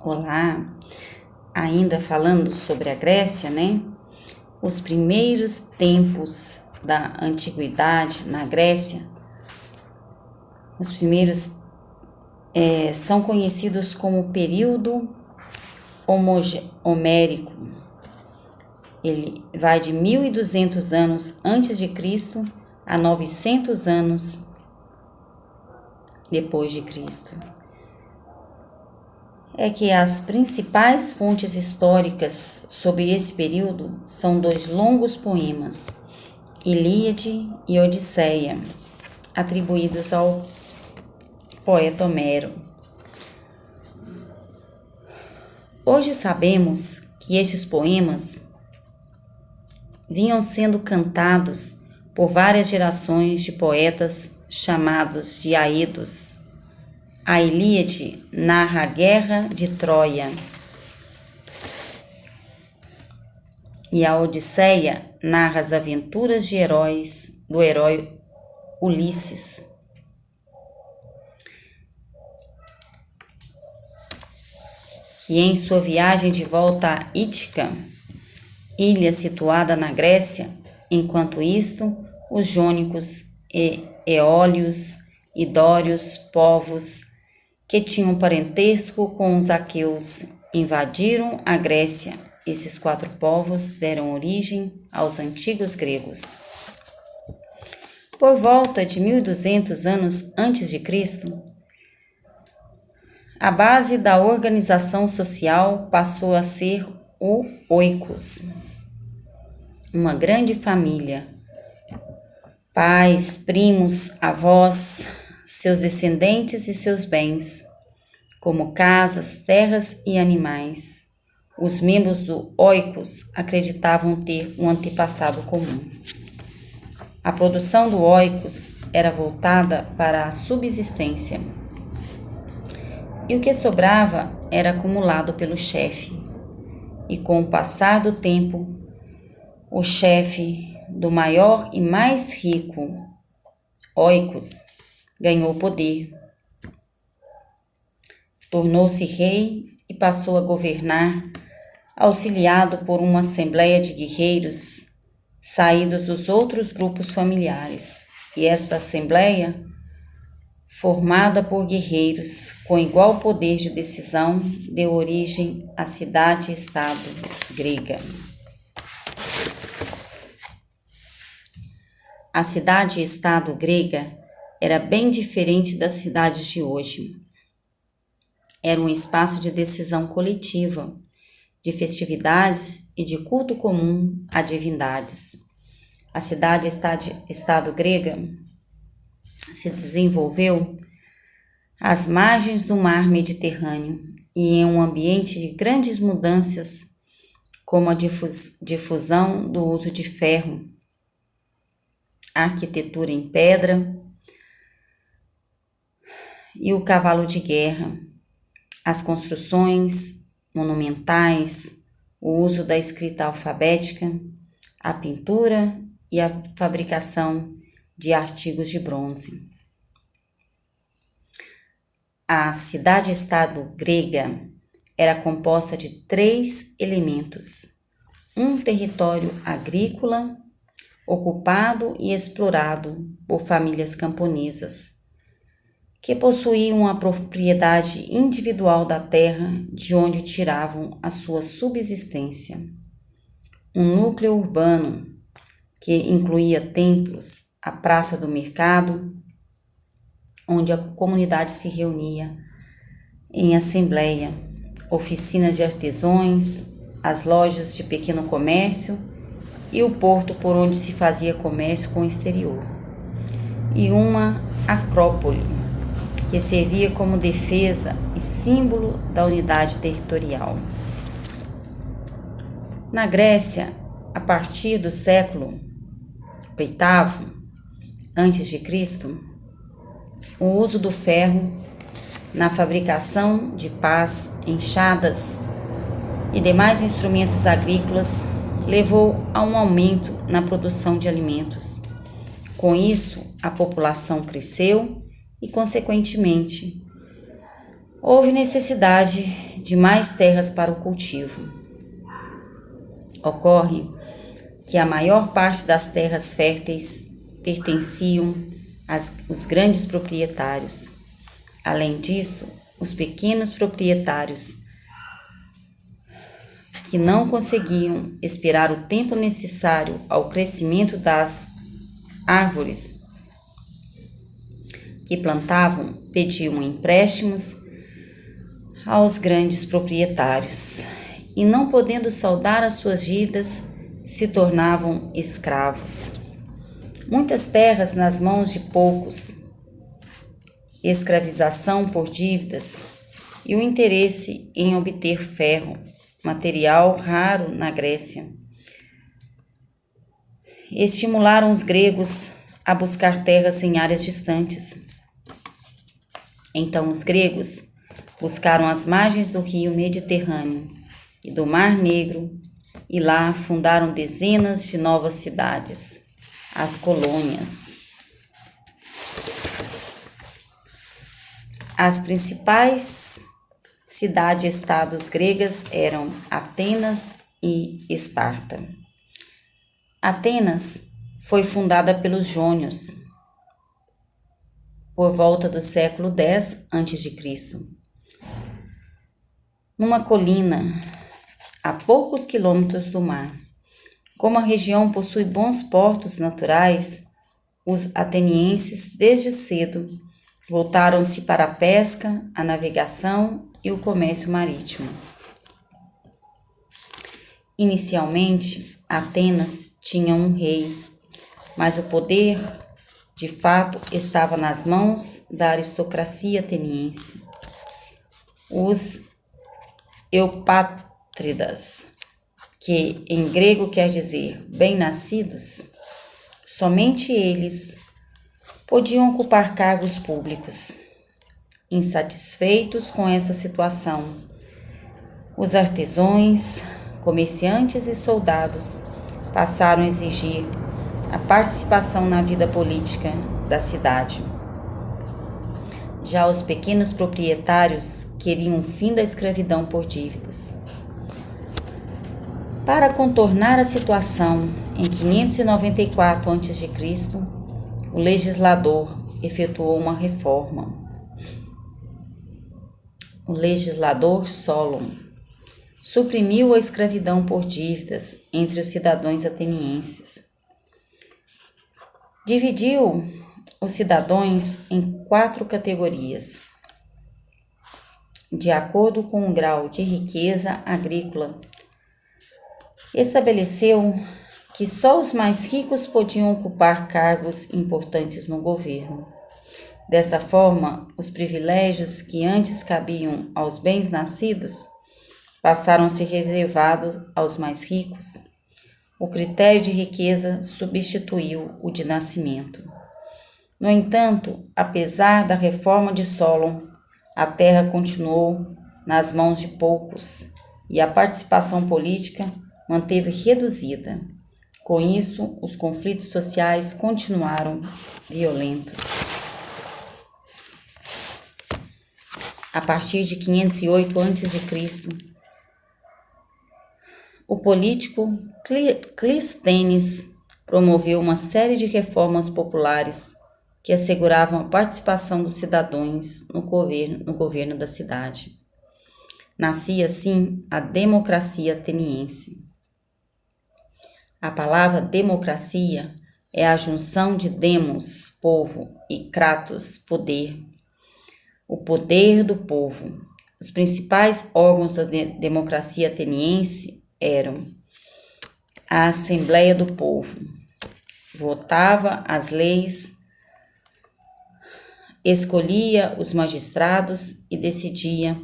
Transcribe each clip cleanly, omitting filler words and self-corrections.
Olá, ainda falando sobre a Grécia, né? Os primeiros tempos da antiguidade na Grécia, os primeiros são conhecidos como período homérico. Ele vai de 1200 anos antes de Cristo a 900 anos depois de Cristo. É que as principais fontes históricas sobre esse período são dois longos poemas, Ilíade e Odisseia, atribuídos ao poeta Homero. Hoje sabemos que estes poemas vinham sendo cantados por várias gerações de poetas chamados de Aedos. A Ilíade narra a guerra de Troia e a Odisseia narra as aventuras de heróis do herói Ulisses. Que em sua viagem de volta a Ítica, ilha situada na Grécia, enquanto isto, os jônicos e eólios e dórios, povos que tinham parentesco com os aqueus, invadiram a Grécia. Esses quatro povos deram origem aos antigos gregos. Por volta de 1200 anos antes de Cristo, a base da organização social passou a ser o oikos, uma grande família, pais, primos, avós, seus descendentes e seus bens, como casas, terras e animais. Os membros do oikos acreditavam ter um antepassado comum. A produção do oikos era voltada para a subsistência, e o que sobrava era acumulado pelo chefe. E com o passar do tempo, o chefe do maior e mais rico oikos ganhou poder, tornou-se rei e passou a governar, auxiliado por uma assembleia de guerreiros saídos dos outros grupos familiares. E esta assembleia, formada por guerreiros com igual poder de decisão, deu origem à cidade-estado grega. A cidade-estado grega era bem diferente das cidades de hoje. Era um espaço de decisão coletiva, de festividades e de culto comum a divindades. A cidade-estado grega se desenvolveu às margens do mar Mediterrâneo e em um ambiente de grandes mudanças, como a difusão do uso de ferro, a arquitetura em pedra e o cavalo de guerra, as construções monumentais, o uso da escrita alfabética, a pintura e a fabricação de artigos de bronze. A cidade-estado grega era composta de 3 elementos: um território agrícola, ocupado e explorado por famílias camponesas, que possuíam a propriedade individual da terra de onde tiravam a sua subsistência. Um núcleo urbano, que incluía templos, a praça do mercado, onde a comunidade se reunia em assembleia, oficinas de artesãos, as lojas de pequeno comércio e o porto por onde se fazia comércio com o exterior. E uma acrópole, que servia como defesa e símbolo da unidade territorial. Na Grécia, a partir do século VIII a.C., o uso do ferro na fabricação de pás, enxadas e demais instrumentos agrícolas levou a um aumento na produção de alimentos. Com isso, a população cresceu e, consequentemente, houve necessidade de mais terras para o cultivo. Ocorre que a maior parte das terras férteis pertenciam aos grandes proprietários. Além disso, os pequenos proprietários que não conseguiam esperar o tempo necessário ao crescimento das árvores que plantavam, pediam empréstimos aos grandes proprietários e, não podendo saldar as suas dívidas, se tornavam escravos. Muitas terras nas mãos de poucos, escravização por dívidas e o interesse em obter ferro, material raro na Grécia, estimularam os gregos a buscar terras em áreas distantes. Então os gregos buscaram as margens do rio Mediterrâneo e do Mar Negro e lá fundaram dezenas de novas cidades, as colônias. As principais cidades-estados gregas eram Atenas e Esparta. Atenas foi fundada pelos jônios por volta do século X a.C., numa colina a poucos quilômetros do mar. Como a região possui bons portos naturais, os atenienses desde cedo voltaram-se para a pesca, a navegação e o comércio marítimo. Inicialmente, Atenas tinha um rei, mas o poder, de fato, estava nas mãos da aristocracia ateniense. Os eupátridas, que em grego quer dizer bem-nascidos, somente eles podiam ocupar cargos públicos. Insatisfeitos com essa situação, os artesãos, comerciantes e soldados passaram a exigir a participação na vida política da cidade. Já os pequenos proprietários queriam o fim da escravidão por dívidas. Para contornar a situação, em 594 a.C., o legislador efetuou uma reforma. O legislador Solon suprimiu a escravidão por dívidas entre os cidadãos atenienses. Dividiu os cidadãos em 4 categorias, de acordo com o grau de riqueza agrícola. Estabeleceu que só os mais ricos podiam ocupar cargos importantes no governo. Dessa forma, os privilégios que antes cabiam aos bem-nascidos passaram a ser reservados aos mais ricos. O critério de riqueza substituiu o de nascimento. No entanto, apesar da reforma de Solon, a terra continuou nas mãos de poucos e a participação política manteve reduzida. Com isso, os conflitos sociais continuaram violentos. A partir de 508 a.C., o político Clístenes promoveu uma série de reformas populares que asseguravam a participação dos cidadãos no governo da cidade. Nascia assim a democracia ateniense. A palavra democracia é a junção de demos, povo, e kratos, poder. O poder do povo. Os principais órgãos da democracia ateniense eram a Assembleia do Povo, votava as leis, escolhia os magistrados e decidia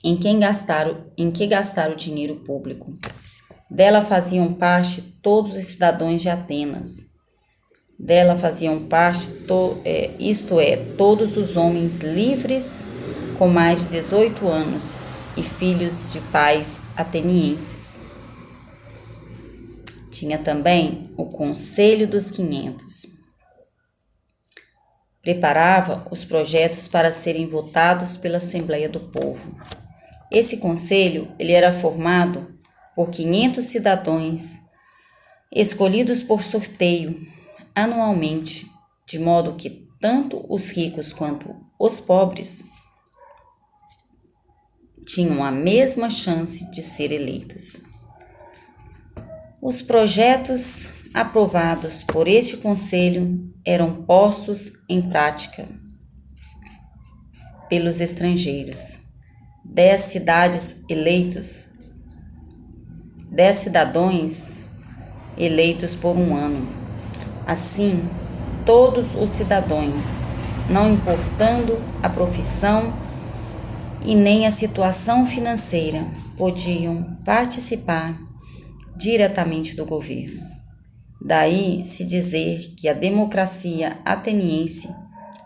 em que gastar o dinheiro público. Dela faziam parte todos os cidadãos de Atenas. Dela faziam parte, todos os homens livres com mais de 18 anos e filhos de pais atenienses. Tinha também o Conselho dos 500. Preparava os projetos para serem votados pela Assembleia do Povo. Esse conselho ele era formado por 500 cidadãos escolhidos por sorteio anualmente, de modo que tanto os ricos quanto os pobres tinham a mesma chance de ser eleitos. Os projetos aprovados por este conselho eram postos em prática pelos estrangeiros. 10 cidadãos eleitos por um ano. Assim, todos os cidadãos, não importando a profissão e nem a situação financeira, podiam participar diretamente do governo. Daí se dizer que a democracia ateniense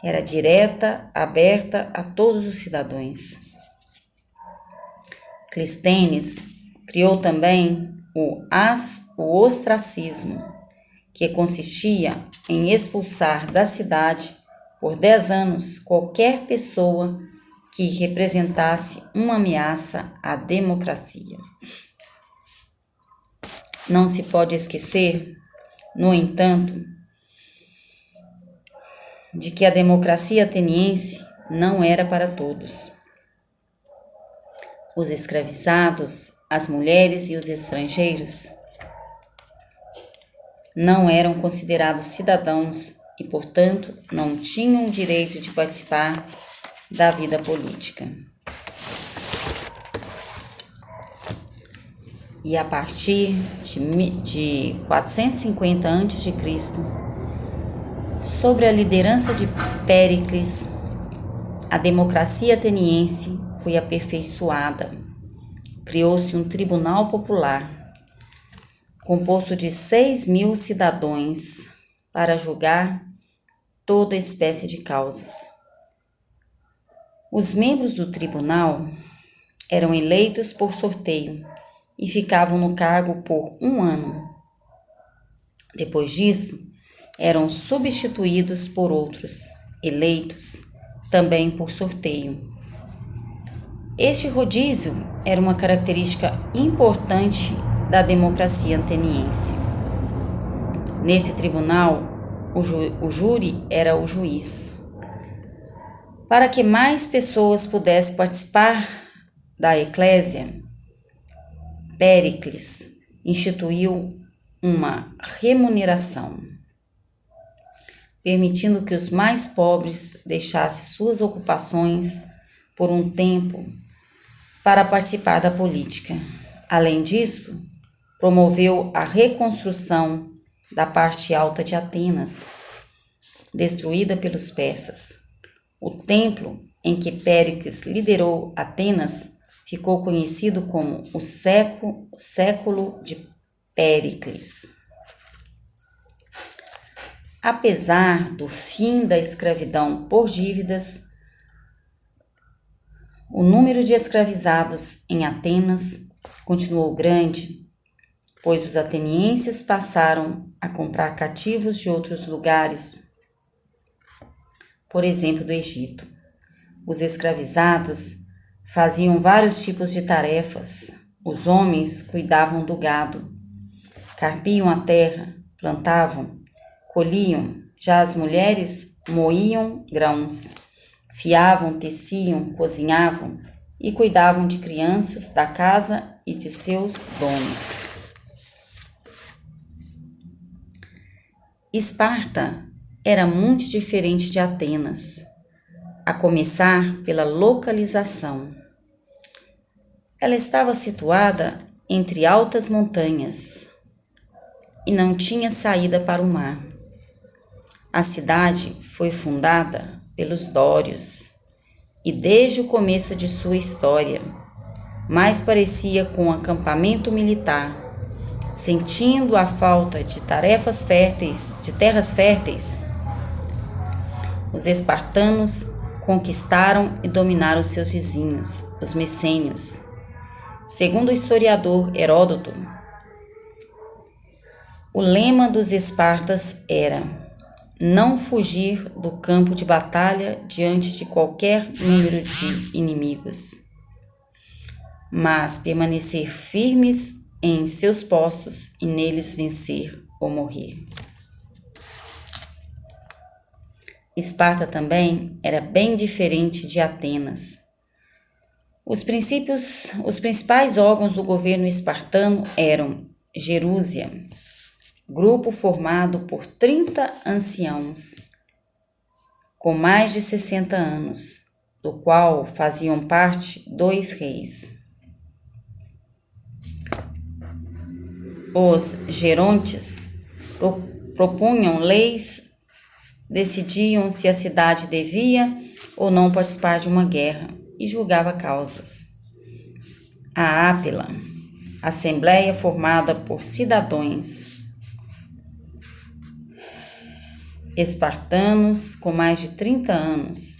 era direta, aberta a todos os cidadãos. Clístenes criou também o ostracismo, que consistia em expulsar da cidade por 10 anos qualquer pessoa que representasse uma ameaça à democracia. Não se pode esquecer, no entanto, de que a democracia ateniense não era para todos. Os escravizados, as mulheres e os estrangeiros não eram considerados cidadãos e, portanto, não tinham direito de participar da vida política. E a partir de 450 a.C., sob a liderança de Péricles, a democracia ateniense foi aperfeiçoada. Criou-se um tribunal popular, composto de 6.000 cidadãos, para julgar toda espécie de causas. Os membros do tribunal eram eleitos por sorteio e ficavam no cargo por um ano. Depois disso, eram substituídos por outros, eleitos também por sorteio. Este rodízio era uma característica importante da democracia ateniense. Nesse tribunal, o júri era o juiz. Para que mais pessoas pudessem participar da eclésia, Péricles instituiu uma remuneração, permitindo que os mais pobres deixassem suas ocupações por um tempo para participar da política. Além disso, promoveu a reconstrução da parte alta de Atenas, destruída pelos persas. O templo em que Péricles liderou Atenas ficou conhecido como o século de Péricles. Apesar do fim da escravidão por dívidas, o número de escravizados em Atenas continuou grande, pois os atenienses passaram a comprar cativos de outros lugares, por exemplo, do Egito. Os escravizados faziam vários tipos de tarefas. Os homens cuidavam do gado, carpiam a terra, plantavam, colhiam. Já as mulheres moíam grãos, fiavam, teciam, cozinhavam e cuidavam de crianças, da casa e de seus donos. Esparta era muito diferente de Atenas, a começar pela localização. Ela estava situada entre altas montanhas e não tinha saída para o mar. A cidade foi fundada pelos dórios e desde o começo de sua história mais parecia com um acampamento militar. Sentindo a falta de terras férteis, os espartanos conquistaram e dominaram seus vizinhos, os messênios. Segundo o historiador Heródoto, o lema dos espartas era não fugir do campo de batalha diante de qualquer número de inimigos. mas permanecer firmes em seus postos e neles vencer ou morrer. Esparta também era bem diferente de Atenas. Os principais órgãos do governo espartano eram Gerúsia, grupo formado por 30 anciãos com mais de 60 anos, do qual faziam parte 2 reis. Os gerontes propunham leis, decidiam se a cidade devia ou não participar de uma guerra e julgava causas. A Ápila, assembleia formada por cidadãos espartanos com mais de 30 anos,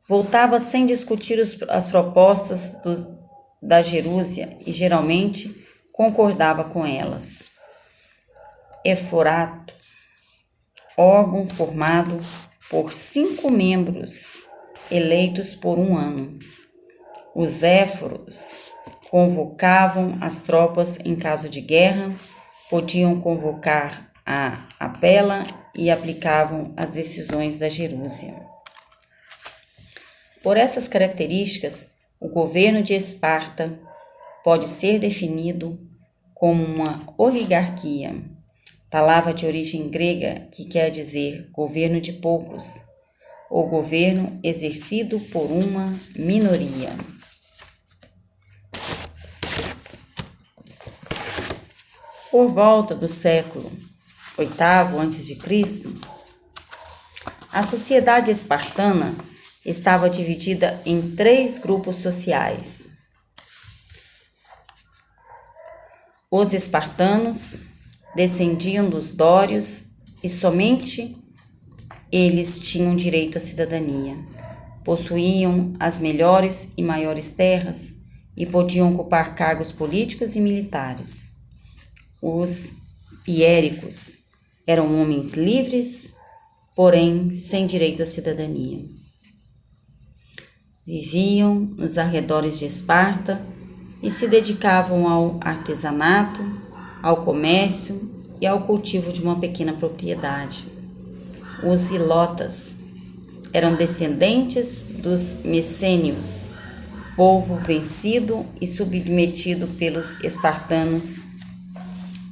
voltava sem discutir as propostas da Gerúsia e geralmente concordava com elas. Eforato, órgão formado por 5 membros eleitos por 1 ano. Os éforos convocavam as tropas em caso de guerra, podiam convocar a apela e aplicavam as decisões da Gerúsia. Por essas características, o governo de Esparta pode ser definido como uma oligarquia, palavra de origem grega que quer dizer governo de poucos, ou governo exercido por uma minoria. Por volta do século VIII a.C., a sociedade espartana estava dividida em 3 grupos sociais. Os espartanos descendiam dos dórios e somente eles tinham direito à cidadania. Possuíam as melhores e maiores terras e podiam ocupar cargos políticos e militares. Os piéricos eram homens livres, porém sem direito à cidadania. Viviam nos arredores de Esparta e se dedicavam ao artesanato, ao comércio e ao cultivo de uma pequena propriedade. Os ilotas eram descendentes dos messênios, povo vencido e submetido pelos espartanos.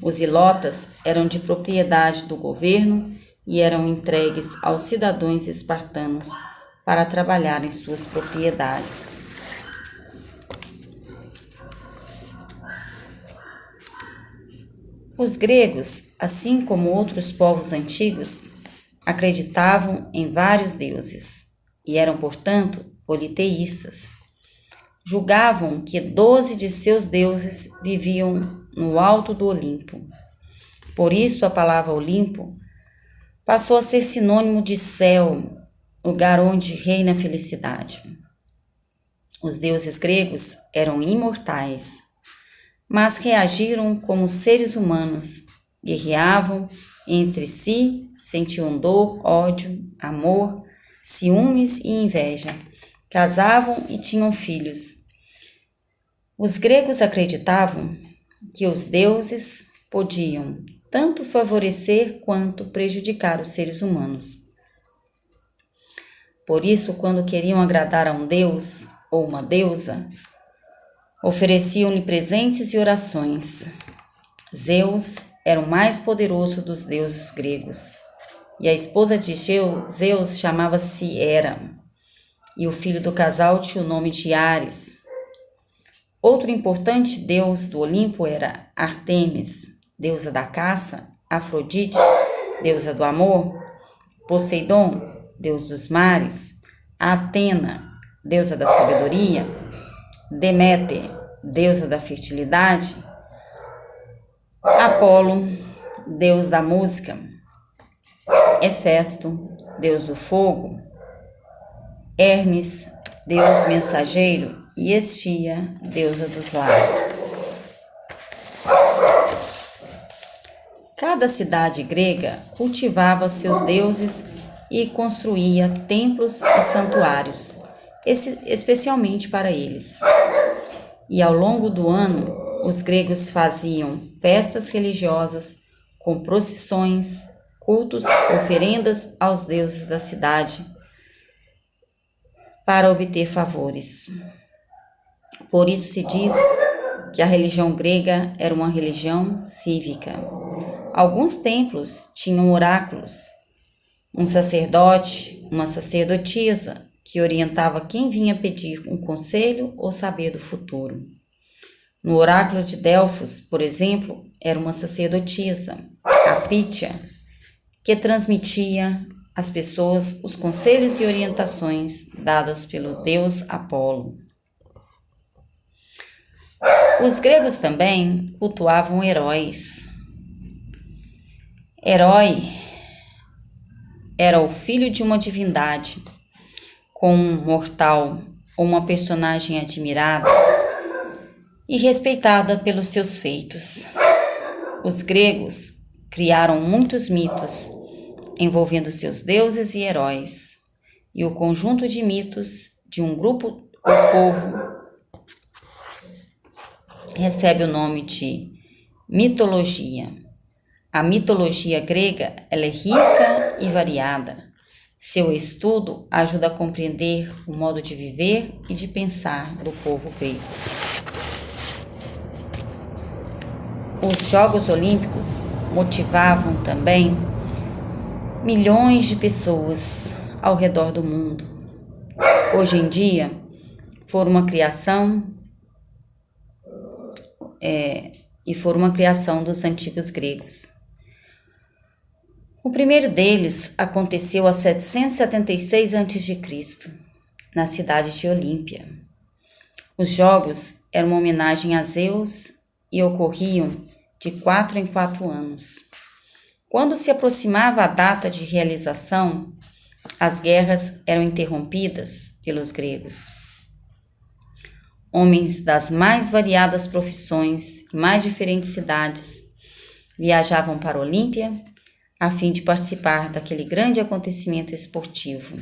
Os ilotas eram de propriedade do governo e eram entregues aos cidadãos espartanos para trabalhar em suas propriedades. Os gregos, assim como outros povos antigos, acreditavam em vários deuses e eram, portanto, politeístas. Julgavam que 12 de seus deuses viviam no alto do Olimpo. Por isso, a palavra Olimpo passou a ser sinônimo de céu, lugar onde reina a felicidade. Os deuses gregos eram imortais, mas reagiram como seres humanos, guerreavam entre si, sentiam dor, ódio, amor, ciúmes e inveja, casavam e tinham filhos. Os gregos acreditavam que os deuses podiam tanto favorecer quanto prejudicar os seres humanos. Por isso, quando queriam agradar a um deus ou uma deusa, ofereciam-lhe presentes e orações. Zeus era o mais poderoso dos deuses gregos, e a esposa de Zeus chamava-se Hera, e o filho do casal tinha o nome de Ares. Outro importante deus do Olimpo era Ártemis, deusa da caça, Afrodite, deusa do amor, Poseidon, deus dos mares, Atena, deusa da sabedoria, Deméter, deusa da fertilidade, Apolo, deus da música, Hefesto, deus do fogo, Hermes, deus mensageiro, e Estia, deusa dos lares. Cada cidade grega cultivava seus deuses e construía templos e santuários. especialmente para eles. E ao longo do ano, os gregos faziam festas religiosas com procissões, cultos, oferendas aos deuses da cidade para obter favores. Por isso se diz que a religião grega era uma religião cívica. Alguns templos tinham oráculos, um sacerdote, uma sacerdotisa, que orientava quem vinha pedir um conselho ou saber do futuro. No oráculo de Delfos, por exemplo, era uma sacerdotisa, a Pítia, que transmitia às pessoas os conselhos e orientações dadas pelo deus Apolo. Os gregos também cultuavam heróis. Herói era o filho de uma divindade, com um mortal ou uma personagem admirada e respeitada pelos seus feitos. Os gregos criaram muitos mitos envolvendo seus deuses e heróis, e o conjunto de mitos de um grupo ou povo recebe o nome de mitologia. A mitologia grega ela é rica e variada. Seu estudo ajuda a compreender o modo de viver e de pensar do povo grego. Os Jogos Olímpicos motivavam também milhões de pessoas ao redor do mundo. Hoje em dia, foram uma criação dos antigos gregos. O primeiro deles aconteceu há 776 a.C., na cidade de Olímpia. Os jogos eram uma homenagem a Zeus e ocorriam de 4 em 4 anos. Quando se aproximava a data de realização, as guerras eram interrompidas pelos gregos. Homens das mais variadas profissões e mais diferentes cidades viajavam para Olímpia a fim de participar daquele grande acontecimento esportivo.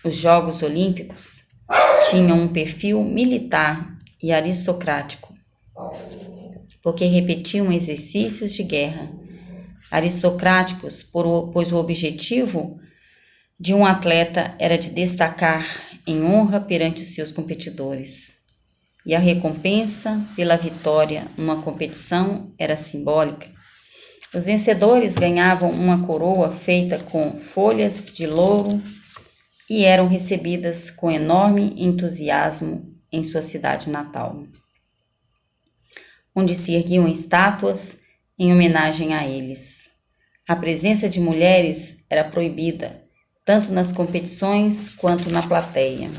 Os Jogos Olímpicos tinham um perfil militar e aristocrático, porque repetiam exercícios de guerra. Aristocráticos, pois o objetivo de um atleta era de destacar em honra perante os seus competidores, e a recompensa pela vitória numa competição era simbólica. Os vencedores ganhavam uma coroa feita com folhas de louro e eram recebidas com enorme entusiasmo em sua cidade natal, onde se erguiam estátuas em homenagem a eles. A presença de mulheres era proibida, tanto nas competições quanto na plateia.